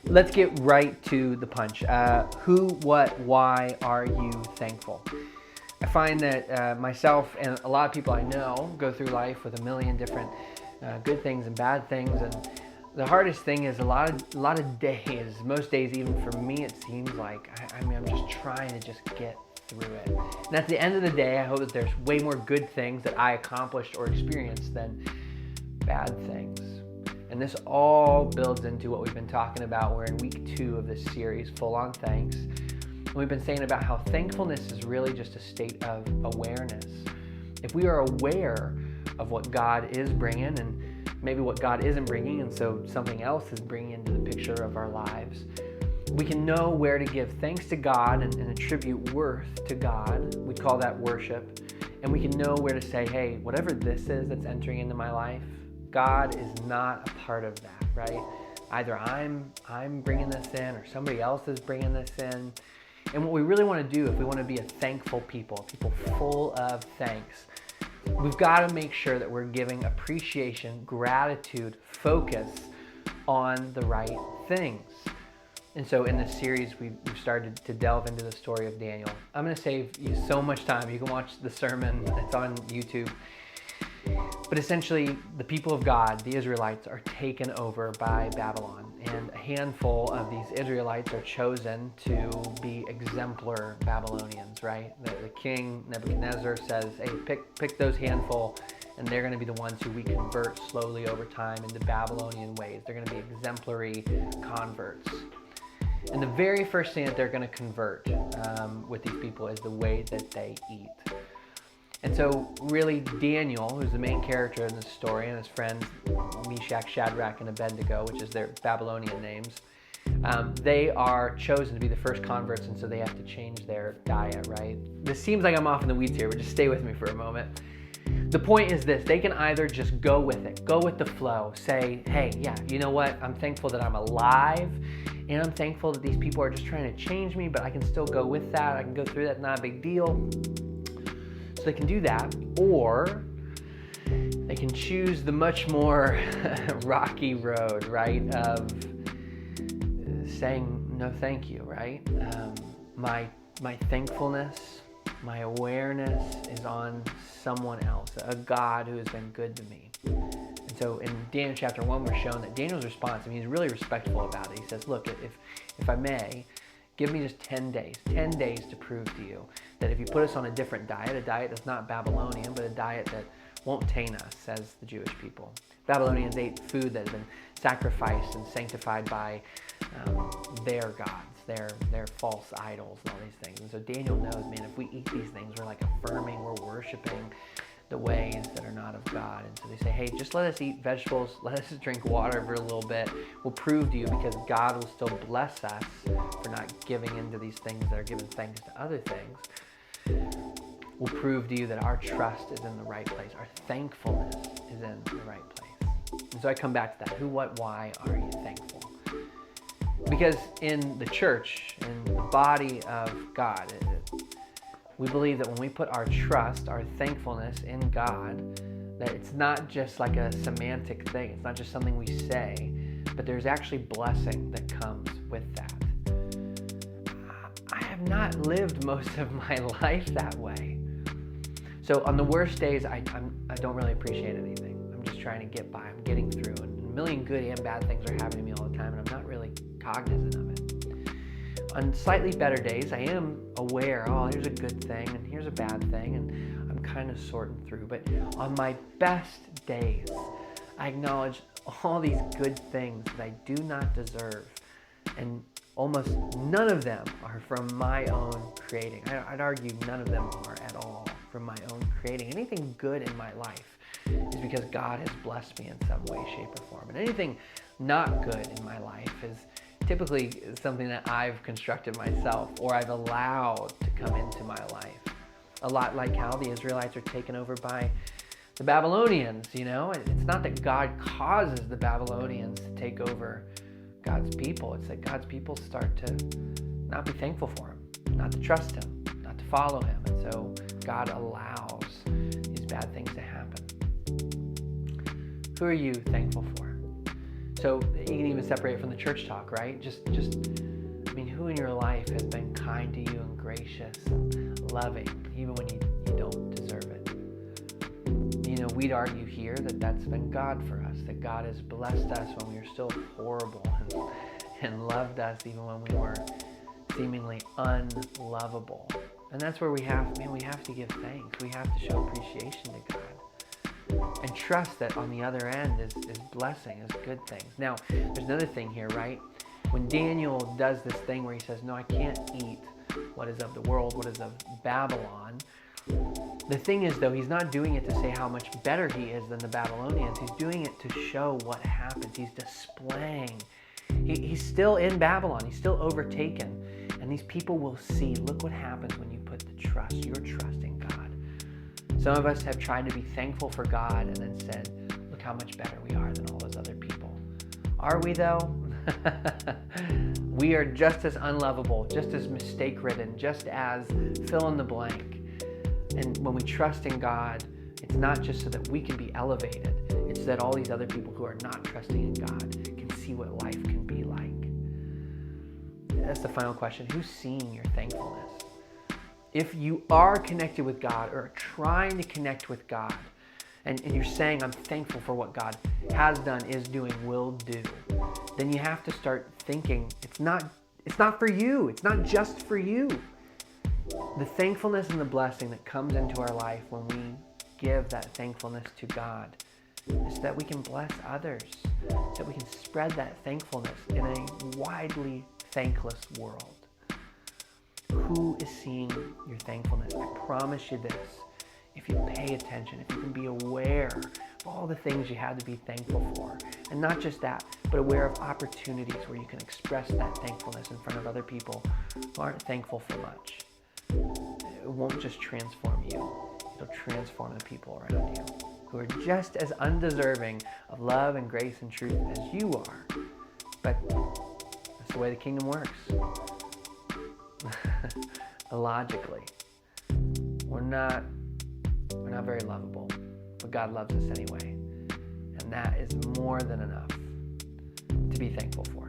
Let's get right to the punch. Who, what, why are you thankful? I find that myself and a lot of people I know go through life with a million different good things and bad things, and the hardest thing is a lot of days, most days even for me, it seems like I'm just trying to just get through it. And at the end of the day, I hope that there's way more good things that I accomplished or experienced than bad things. And this all builds into what we've been talking about. We're in week 2 of this series, Full on Thanks. And we've been saying about how thankfulness is really just a state of awareness. If we are aware of what God is bringing and maybe what God isn't bringing, and so something else is bringing into the picture of our lives, we can know where to give thanks to God and attribute worth to God. We call that worship. And we can know where to say, hey, whatever this is that's entering into my life, God is not a part of that, right? Either I'm bringing this in or somebody else is bringing this in. And what we really want to do, if we want to be a thankful people full of thanks, we've got to make sure that we're giving appreciation, gratitude, focus on the right things. And so in this series, we've started to delve into the story of Daniel. I'm going to save you so much time. You can watch the sermon. It's on YouTube. But essentially, the people of God, the Israelites, are taken over by Babylon. And a handful of these Israelites are chosen to be exemplar Babylonians, right? The king, Nebuchadnezzar, says, hey, pick those handful, and they're going to be the ones who we convert slowly over time into Babylonian ways. They're going to be exemplary converts. And the very first thing that they're going to convert with these people is the way that they eat. And so really Daniel, who's the main character in this story, and his friends Meshach, Shadrach, and Abednego, which is their Babylonian names, they are chosen to be the first converts, and so they have to change their diet, right? This seems like I'm off in the weeds here, but just stay with me for a moment. The point is this: they can either just go with it, go with the flow, say, hey, yeah, you know what? I'm thankful that I'm alive, and I'm thankful that these people are just trying to change me, but I can still go with that. I can go through that, not a big deal. So they can do that, or they can choose the much more rocky road, right, of saying no thank you, right? My thankfulness, my awareness is on someone else, a God who has been good to me. And so in Daniel chapter 1, we're shown that Daniel's response, he's really respectful about it. He says, look, if I may, give me just 10 days to prove to you that if you put us on a different diet, a diet that's not Babylonian, but a diet that won't taint us, says the Jewish people. Babylonians ate food that had been sacrificed and sanctified by their gods, their false idols and all these things. And so Daniel knows, man, if we eat these things, we're like affirming, we're worshiping the ways that are not of God. And so they say, hey, just let us eat vegetables, let us drink water for a little bit. We'll prove to you, because God will still bless us for not giving into these things that are giving thanks to other things. We'll prove to you that our trust is in the right place. Our thankfulness is in the right place. And so I come back to that. Who, what, why are you thankful? Because in the church, in the body of God, we believe that when we put our trust, our thankfulness in God, that it's not just like a semantic thing. It's not just something we say, but there's actually blessing that comes with that. I have not lived most of my life that way. So on the worst days, I don't really appreciate anything. I'm just trying to get by. I'm getting through. And a million good and bad things are happening to me all the time, and I'm not really cognizant of it. On slightly better days, I am aware, oh, here's a good thing, and here's a bad thing, and I'm kind of sorting through. But on my best days, I acknowledge all these good things that I do not deserve, and almost none of them are from my own creating. I'd argue none of them are at all from my own creating. Anything good in my life is because God has blessed me in some way, shape, or form. And anything not good in my life is typically something that I've constructed myself, or I've allowed to come into my life. A lot like how the Israelites are taken over by the Babylonians, you know? It's not that God causes the Babylonians to take over God's people. It's that God's people start to not be thankful for him, not to trust him, not to follow him. And so God allows these bad things to happen. Who are you thankful for? So you can even separate it from the church talk, right? I mean, who in your life has been kind to you and gracious and loving, even when you don't deserve it? You know, we'd argue here that that's been God for us, that God has blessed us when we were still horrible and loved us even when we were seemingly unlovable. And that's where we have to give thanks. We have to show appreciation to God and trust that on the other end is blessing, is good things. Now, there's another thing here, right? When Daniel does this thing where he says, no, I can't eat what is of the world, what is of Babylon. The thing is, though, he's not doing it to say how much better he is than the Babylonians. He's doing it to show what happens. He's displaying. He's still in Babylon. He's still overtaken. And these people will see, look what happens when you put your trust in God. Some of us have tried to be thankful for God and then said, look how much better we are than all those other people. Are we, though? We are just as unlovable, just as mistake-ridden, just as fill in the blank. And when we trust in God, it's not just so that we can be elevated. It's that all these other people who are not trusting in God can see what life can be like. That's the final question. Who's seeing your thankfulness? If you are connected with God or trying to connect with God, and you're saying, I'm thankful for what God has done, is doing, will do, then you have to start thinking, it's not for you. It's not just for you. The thankfulness and the blessing that comes into our life when we give that thankfulness to God is that we can bless others, that we can spread that thankfulness in a widely thankless world. Who is seeing your thankfulness? I promise you this. If you pay attention, if you can be aware of all the things you had to be thankful for, and not just that, but aware of opportunities where you can express that thankfulness in front of other people who aren't thankful for much. It won't just transform you, it'll transform the people around you who are just as undeserving of love and grace and truth as you are. But that's the way the kingdom works. Logically, we're not very lovable, but God loves us anyway, and that is more than enough to be thankful for.